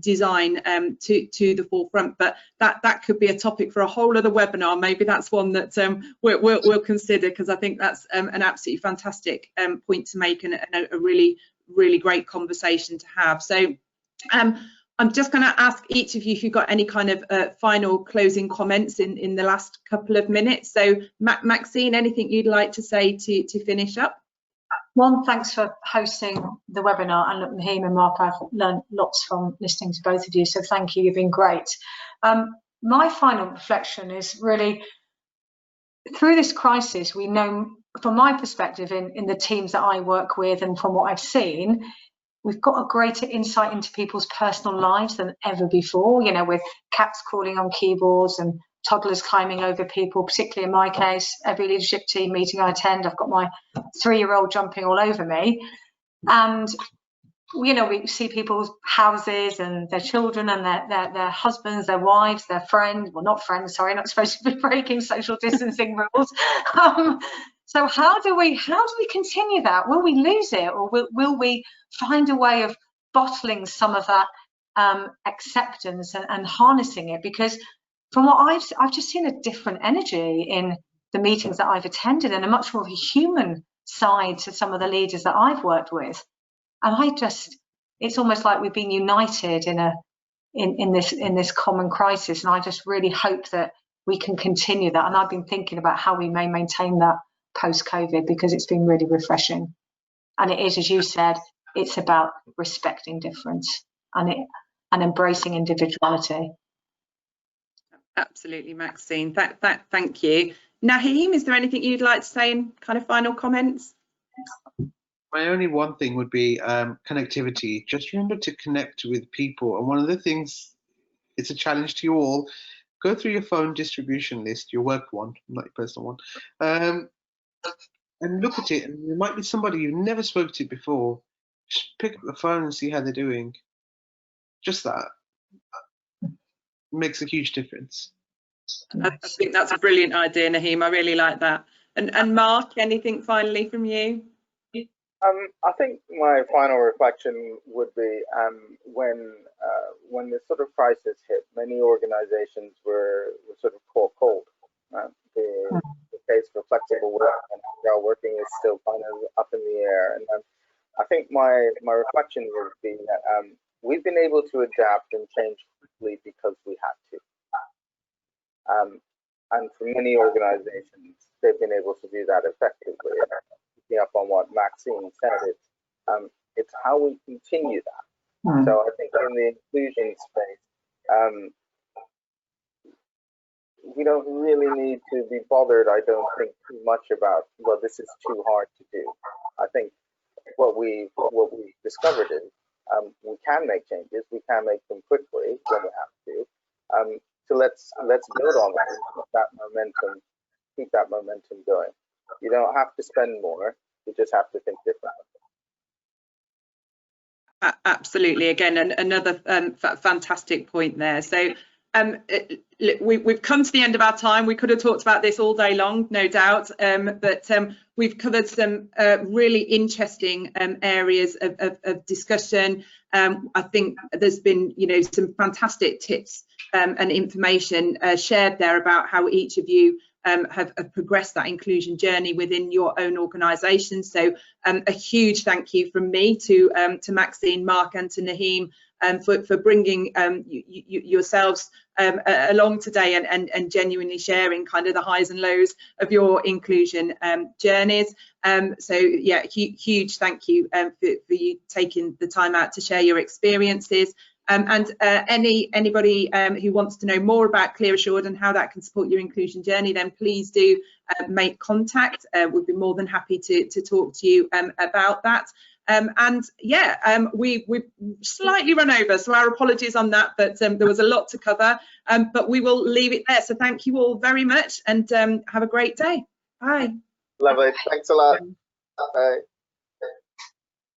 design to the forefront. But that could be a topic for a whole other webinar. Maybe that's one that we'll consider, because I think that's an absolutely fantastic point to make, and a really great conversation to have. So I'm just going to ask each of you if you've got any kind of final closing comments in the last couple of minutes. So Maxine, anything you'd like to say to finish up? One, thanks for hosting the webinar, and look, Naheem and Mark, I've learned lots from listening to both of you, so thank you, you've been great. My final reflection is really, through this crisis, we know, from my perspective in the teams that I work with and from what I've seen, we've got a greater insight into people's personal lives than ever before, with cats crawling on keyboards and toddlers climbing over people. Particularly in my case, every leadership team meeting I attend, I've got my 3-year-old jumping all over me. And we see people's houses and their children and their husbands, their wives, their friends, well, not friends, sorry, not supposed to be breaking social distancing rules. So how do we continue that? Will we lose it, or will we find a way of bottling some of that acceptance and harnessing it? Because from what I've just seen a different energy in the meetings that I've attended, and a much more of a human side to some of the leaders that I've worked with. And it's almost like we've been united in this common crisis. And I just really hope that we can continue that. And I've been thinking about how we may maintain that post-COVID, because it's been really refreshing. And it is, as you said, it's about respecting difference and embracing individuality. Absolutely, Maxine. Thank you. Naheem, is there anything you'd like to say in kind of final comments? My only one thing would be connectivity. Just remember to connect with people. And one of the things, it's a challenge to you all, go through your phone distribution list, your work one, not your personal one, and look at it. And there might be somebody you've never spoke to before. Just pick up the phone and see how they're doing. Just that makes a huge difference. I think that's a brilliant idea, Naheem. I really like that. And Mark, anything finally from you? I think my final reflection would be when when the sort of crisis hit, many organizations were sort of caught cold. The case for flexible work and agile working is still kind of up in the air. And I think my reflection would be that we've been able to adapt and change quickly because we had to. And for many organizations, they've been able to do that effectively. Picking up on what Maxine said, it's how we continue that. So I think in the inclusion space, we don't really need to be bothered, I don't think, too much about, well, this is too hard to do. I think what we discovered is we can make changes, we can make them quickly when we have to. So let's build on that and keep that momentum going. You don't have to spend more, you just have to think differently. Absolutely. Again, another fantastic point there. So we've come to the end of our time. We could have talked about this all day long, no doubt, but we've covered some really interesting areas of discussion. I think there's been, some fantastic tips and information shared there about how each of you have progressed that inclusion journey within your own organisation. So a huge thank you from me to Maxine, Mark and to Naheem for bringing yourselves along today and genuinely sharing kind of the highs and lows of your inclusion journeys. So yeah, huge thank you for you taking the time out to share your experiences. And anybody who wants to know more about Clear Assured and how that can support your inclusion journey, then please do make contact. We'd be more than happy to talk to you about that. And yeah, we've slightly run over, so our apologies on that, but there was a lot to cover, but we will leave it there. So thank you all very much and have a great day. Bye. Lovely. Thanks a lot. Bye.